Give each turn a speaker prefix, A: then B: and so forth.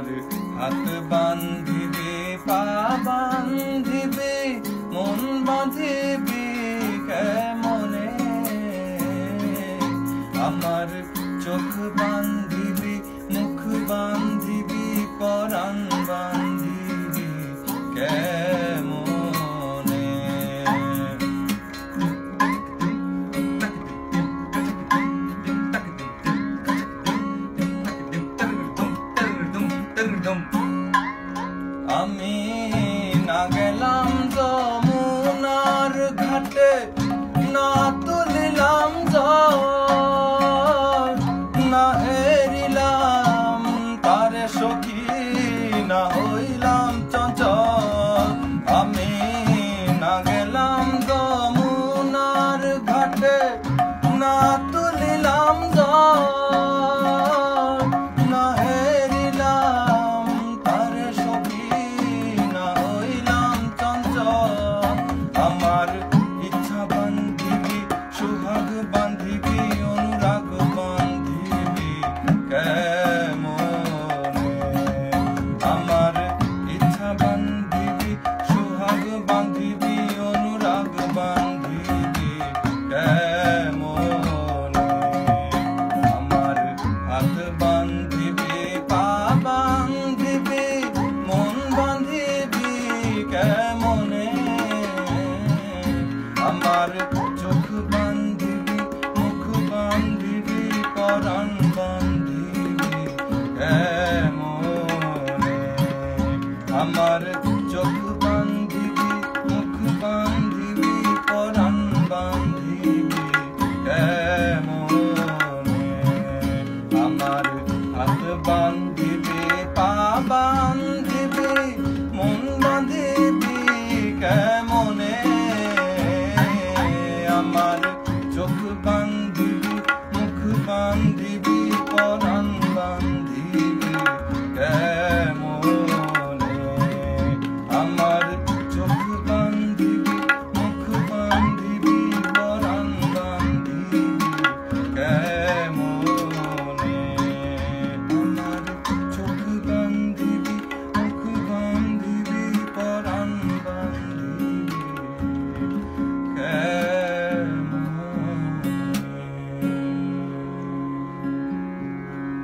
A: আমার হাত বান্ধিবে পা বান্ধিবে মন বাঁধিবে কেমনে আমার চোখ বান্ধিবে মুখ বান্ধিবে পরাণ বান্ধিবে কেমনে আমি না গেলাম যমুনার ঘাটে না তুলিলাম জল না এরিলাম তারে সখী না হইলাম চঞ্চল আমি না গেলাম যমুনার ঘাটে না তুলিলাম জল না এরিলাম তারে সখী না হইলাম চঞ্চল আমার ইচ্ছা বান্ধিবি সোহাগ বান্ধিবি অনুরাগ বান্ধিবি কেমনে আমার ইচ্ছা বান্ধিবি সোহাগ বান্ধিবি অনুরাগ বান্ধিবি কেমনে আমার হাত বান্ধিবি পা বান্ধিবি মন বান্ধিবি কেমনে আমার চোখ বান্ধিবি মুখ বান্ধিবি পরাণ বান্ধিবি কেমনে আমার চোখ বান্ধিবি মুখ বান্ধিবি পরাণ বান্ধিবি কেমনে আমার হাত বান্ধিবি